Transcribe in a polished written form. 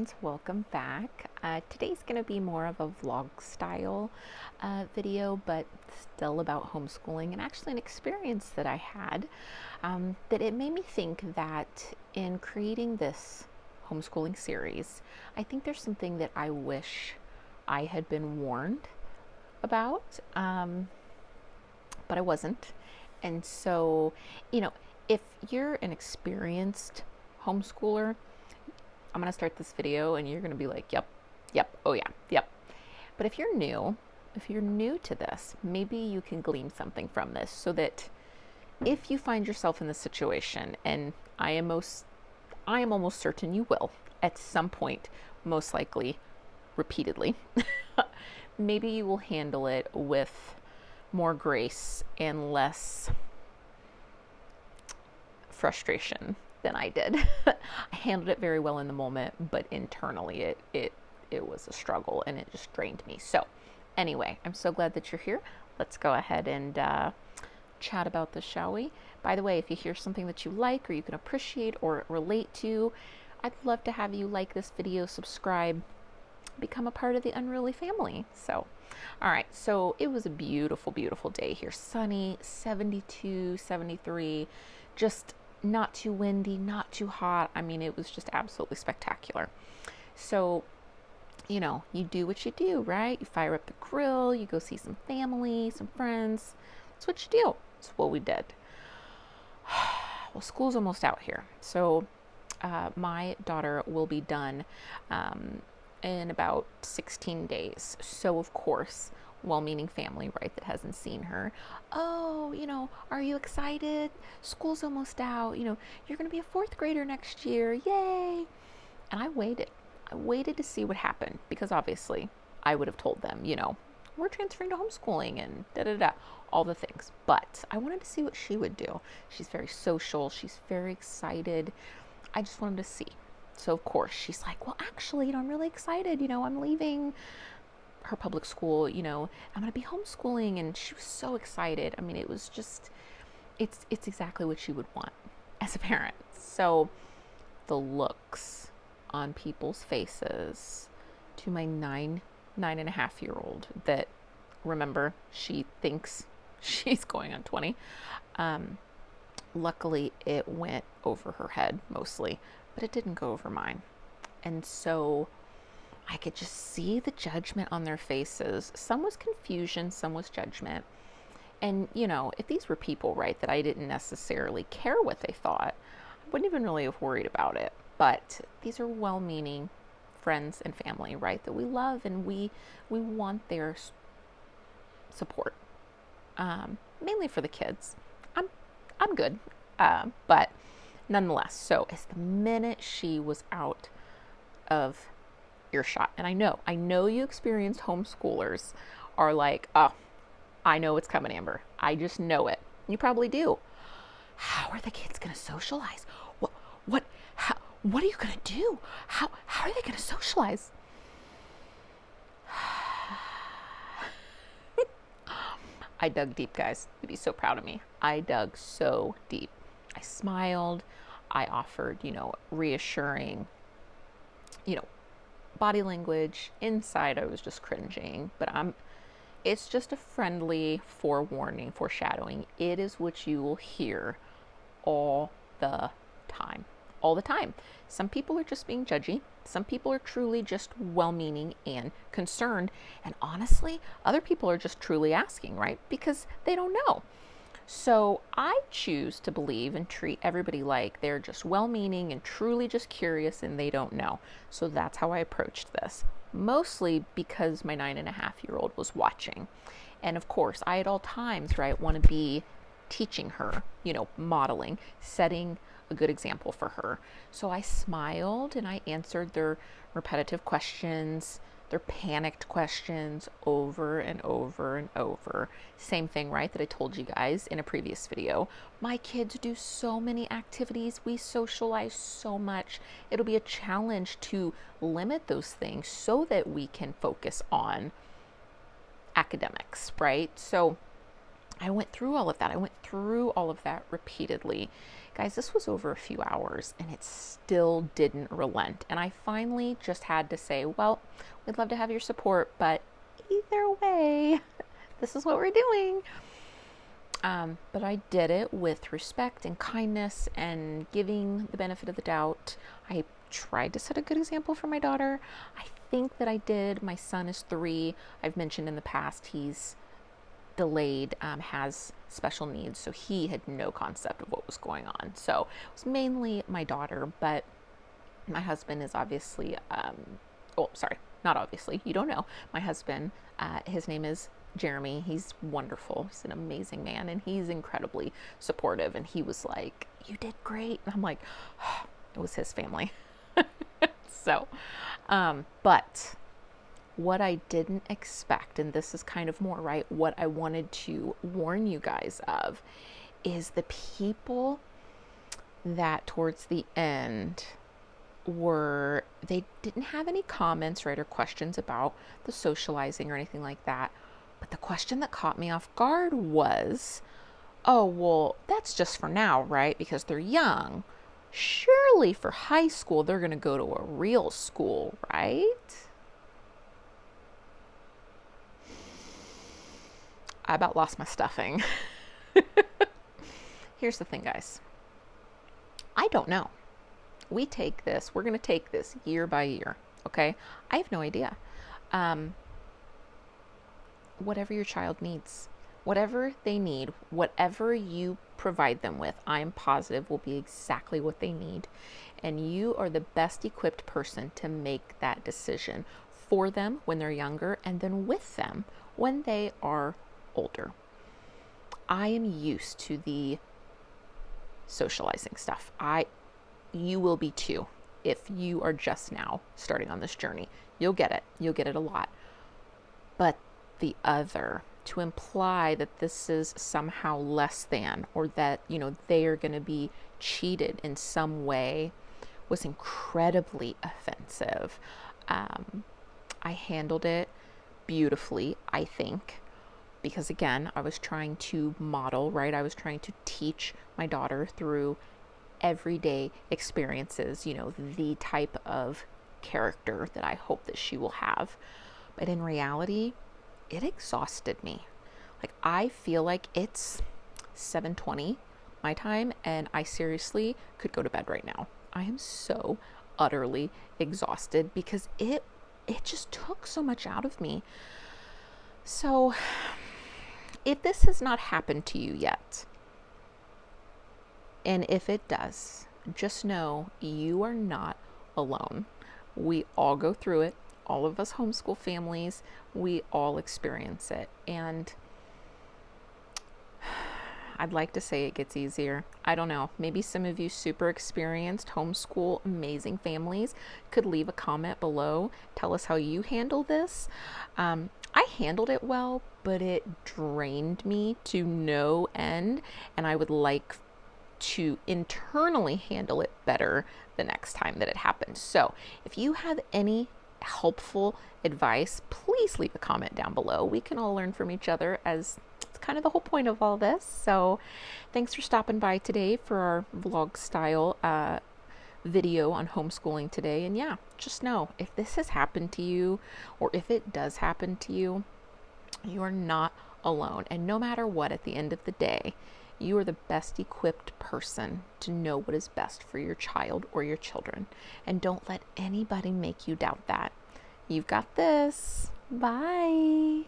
friends, welcome back. Today's going to be more of a vlog style video, but still about homeschooling, and actually an experience that I had that it made me think that in creating this homeschooling series, I think there's something that I wish I had been warned about, but I wasn't. And so, if you're an experienced homeschooler, I'm going to start this video and you're going to be like, yep, oh yeah, yep. But if you're new to this, maybe you can glean something from this so that if you find yourself in this situation, and I am almost certain you will at some point, most likely repeatedly, maybe you will handle it with more grace and less frustration than I did. I handled it very well in the moment, but internally it was a struggle and it just drained me. So anyway, I'm so glad that you're here. Let's go ahead and chat about this, shall we? By the way, if you hear something that you like or you can appreciate or relate to, I'd love to have you like this video, subscribe, become a part of the Unruly family. So, all right, so it was a beautiful, beautiful day here. Sunny, 72, 73, just not too windy, not too hot. I mean, it was just absolutely spectacular. So, you do what you do, right? You fire up the grill, you go see some family, some friends. That's what you do. That's what we did. Well, school's almost out here. So my daughter will be done in about 16 days. So, of course, well-meaning family, right, that hasn't seen her. Oh, are you excited? School's almost out. You're going to be a fourth grader next year. Yay. And I waited to see what happened because obviously I would have told them, we're transferring to homeschooling and all the things. But I wanted to see what she would do. She's very social. She's very excited. I just wanted to see. So, of course, she's like, well, actually, I'm really excited. I'm leaving her public school, I'm going to be homeschooling. And she was so excited. I mean, it was just, it's exactly what she would want as a parent. So the looks on people's faces to my 9.5-year-old that, remember, she thinks she's going on 20. Luckily, it went over her head mostly, but it didn't go over mine. And so I could just see the judgment on their faces. Some was confusion, some was judgment. And, if these were people, right, that I didn't necessarily care what they thought, I wouldn't even really have worried about it. But these are well-meaning friends and family, right, that we love and we want their support. Mainly for the kids. I'm good. But nonetheless, so as the minute she was out of earshot, and I know you experienced homeschoolers are like, oh, I know it's coming, Amber. I just know it. You probably do. How are the kids going to socialize? What are you going to do? How are they going to socialize? I dug deep, guys. You'd be so proud of me. I dug so deep. I smiled. I offered, reassuring, body language. Inside, I was just cringing. But it's just a friendly forewarning, foreshadowing. It is what you will hear all the time. All the time. Some people are just being judgy. Some people are truly just well-meaning and concerned. And honestly, other people are just truly asking, right? Because they don't know. So I choose to believe and treat everybody like they're just well-meaning and truly just curious and they don't know. So that's how I approached this. Mostly because my 9.5-year-old was watching. And of course, I at all times, right, want to be teaching her, modeling, setting a good example for her. So I smiled and I answered their repetitive questions, their panicked questions over and over and over. Same thing, right, that I told you guys in a previous video. My kids do so many activities. We socialize so much. It'll be a challenge to limit those things so that we can focus on academics, right? So I went through all of that. I went through all of that repeatedly. Guys, this was over a few hours and it still didn't relent. And I finally just had to say, well, we'd love to have your support, but either way, this is what we're doing. But I did it with respect and kindness and giving the benefit of the doubt. I tried to set a good example for my daughter. I think that I did. My son is 3. I've mentioned in the past he's delayed, has special needs, so he had no concept of what was going on. So it was mainly my daughter, but my husband is obviously, not obviously, you don't know. My husband, his name is Jeremy. He's wonderful. He's an amazing man, and he's incredibly supportive. And he was like, "You did great." And I'm like, oh, it was his family. So, but what I didn't expect, and this is kind of more, right, what I wanted to warn you guys of, is the people that towards the end they didn't have any comments, right, or questions about the socializing or anything like that. But the question that caught me off guard was, oh, well, that's just for now, right? Because they're young. Surely for high school, they're going to go to a real school, right? I about lost my stuffing. Here's the thing, guys. I don't know. We're going to take this year by year, okay? I have no idea. Whatever your child needs, whatever they need, whatever you provide them with, I'm positive will be exactly what they need. And you are the best equipped person to make that decision for them when they're younger and then with them when they are older. I am used to the socializing stuff. You will be too if you are just now starting on this journey. You'll get it. You'll get it a lot. But the other, to imply that this is somehow less than, or that, they are going to be cheated in some way, was incredibly offensive. I handled it beautifully, I think, because again, I was trying to model, right? I was trying to teach my daughter through everyday experiences, the type of character that I hope that she will have. But in reality, it exhausted me. Like, I feel like it's 7:20 my time and I seriously could go to bed right now. I am so utterly exhausted because it just took so much out of me. So if this has not happened to you yet, and if it does, just know you are not alone. We all go through it. All of us homeschool families, we all experience it. And I'd like to say it gets easier. I don't know. Maybe some of you super experienced homeschool amazing families could leave a comment below. Tell us how you handle this. I handled it well, but it drained me to no end. And I would like to internally handle it better the next time that it happens. So if you have any helpful advice, please leave a comment down below. We can all learn from each other, as it's kind of the whole point of all this. So thanks for stopping by today for our vlog style video on homeschooling today. And yeah, just know if this has happened to you, or if it does happen to you, you are not alone. And no matter what, at the end of the day, you are the best equipped person to know what is best for your child or your children. And don't let anybody make you doubt that. You've got this. Bye.